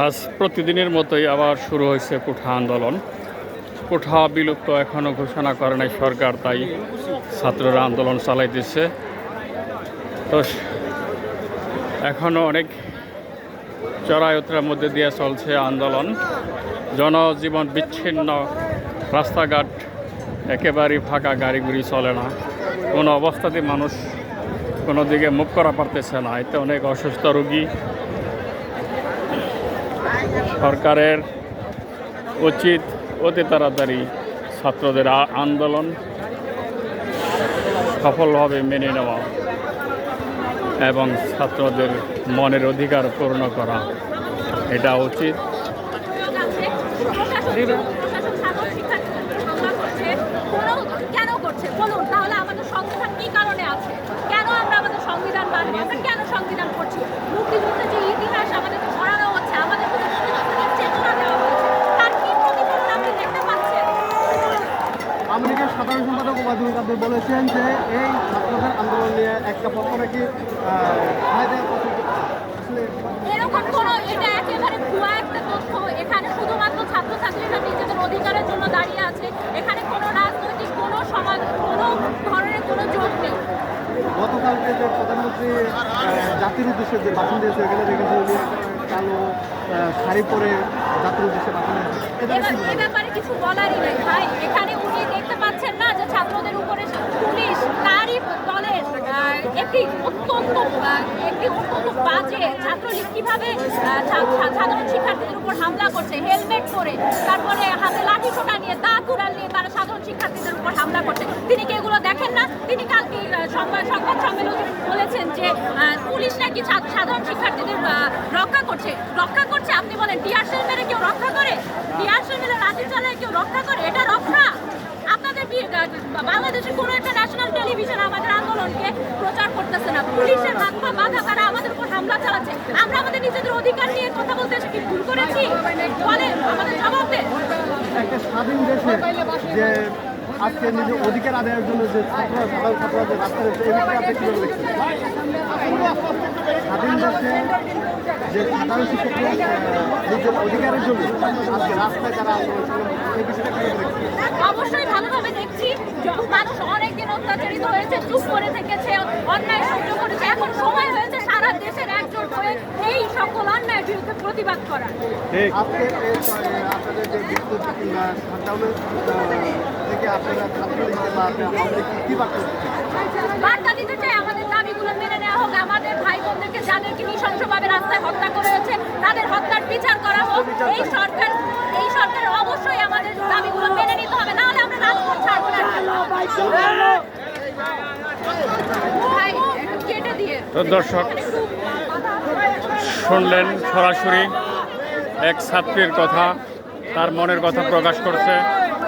আজ প্রতিদিনের মতোই আবার শুরু হয়েছে কোঠা আন্দোলন। কোঠা বিলুপ্ত এখনও ঘোষণা করে নাই সরকার, তাই ছাত্ররা আন্দোলন চালাইতেছে। তো এখনও অনেক চড়াই-উতরার মধ্যে দিয়ে চলছে আন্দোলন। জনজীবন বিচ্ছিন্ন, রাস্তাঘাট একেবারেই ফাঁকা, গাড়িগুড়ি চলে না, কোনো অবস্থাতে মানুষ কোনো দিকে মুখ করা পারতেছে না। এতে অনেক অসুস্থ রোগী। সরকারের উচিত অতি তাড়াতাড়ি ছাত্রদের আন্দোলন সফলভাবে মেনে নেওয়া এবং ছাত্রদের মনের অধিকার পূর্ণ করা, এটা উচিত। কেন করছে বলুন তাহলে? আমাদের সংবিধান কি কারণে আছে? কেন আমরা আমাদের সংবিধান মানব? আমরা কেন সংবিধান করছি? মুক্তিযুদ্ধের যে ইতিহাস আমাদের পড়ানো হচ্ছে, আমাদের মুক্তিযুদ্ধের চেতনা দেওয়া হচ্ছে, তার কি প্রতিফলন আপনি দেখতে পাচ্ছেন? আমেরিকার সাধারণ সম্পাদক ওবায়দুল কাদের বলেছেন যে এই ছাত্রদের আন্দোলন নিয়ে একটা পক্ষ নাকি এরকম কোনো, এটা একেবারে ভুয়া একটা তথ্য। এখানে শুধুমাত্র ছাত্রছাত্রীরা নিজেদের অধিকারের জন্য দাঁড়িয়ে আছে। এখানে কোনো রাজনৈতিক, কোনো সমাজ, কোনো ধরনের কোনো জোট নেই। গতকালকে যে প্রধানমন্ত্রী জাতির উদ্দেশ্যে যে ভাষণ দিয়েছে, এখানে দেখেছি উনি কালো শাড়ি পরে জাতির উদ্দেশ্যে ভাষণ দিয়েছে। এ ব্যাপারে কিছু বলারই নেই ভাই। এখানে উনি দেখতে পাচ্ছেন না যে ছাত্রদের উপরে পুলিশ তারই দলের একটি অত্যন্ত বাজে ছাত্রলীগ কিভাবে সাধারণ শিক্ষার্থীদের উপর হামলা করছে, হেলমেট পরে, তারপরে হাতে লাঠি সোটা নিয়ে, দা কুড়াল নিয়ে তারা সাধারণ শিক্ষার্থীদের উপর হামলা করছে। তিনি কি এগুলো দেখেন না? তিনি কালকে সংবাদ সম্মেলনে বলেছেন যে পুলিশ নাকি সাধারণ শিক্ষার্থীদের রক্ষা করছে। আপনি বলেন টিয়ারশেল মেরে কেউ রক্ষা করে? টিয়ারশেল মেরে লাঠি চালায় কেউ রক্ষা করে? এটা রক্ষা? আপনাদের বাংলাদেশের কোনো একটা ন্যাশনাল টেলিভিশন আমাদের আন্দোলনকে প্রচার করতেছে না। পুলিশের হাত পা বাঁধা, তারা আমাদের উপর হামলা চালাচ্ছে। আমরা আমাদের নিজেদের অধিকার নিয়ে কথা বলতে এসে কি ভুল করেছি? বলেন, আমাদের জবাব দেন। একটা স্বাধীন দেশে যে আজকে নিজের অধিকার আদায়ের জন্য যে সাধারণ ছাত্ররা যে রাস্তায় রয়েছে, এই বিষয়ে আপনি কীভাবে দেখছেন? স্বাধীন দেশে যে সাধারণ শিক্ষার্থীরা নিজের অধিকারের জন্য আজকে রাস্তায় তারা আন্দোলন চালাচ্ছে, এই বিষয়টা কীভাবে দেখছেন? অবশ্যই ভালোভাবে দেখছি। মানুষ অনেকদিন অত্যাচারিত হয়েছে, চুপ করে থেকেছে, অন্যায় সহ্য করেছে। এখন সময় হয়েছে সারা দেশের একজোট হয়ে এই সকল অন্যায়ের বিরুদ্ধে প্রতিবাদ করার। আজকে আপনাদের যে বিদ্যুৎ কিংবা শাটডাউনের থেকে আপনারা ছাত্রলীগকে বা কী বার্তা দিতে চাই, আমাদের দাবিগুলো মেনে নেওয়া হোক। আমাদের ভাই বোনদেরকে যাদেরকে নৃশংসভাবে রাস্তায় হত্যা করা হয়েছে, তাদের হত্যার বিচার করা হোক। এই সরকার অবশ্যই আমাদের দাবিগুলো মেনে নিতে হবে, না হলে আমরা রাজপথ ছাড়বো না। ভাই কেটে দিয়ে। তো দর্শক শুনলেন সরাসরি এক ছাত্রীর কথা, তার মনের কথা প্রকাশ করছে।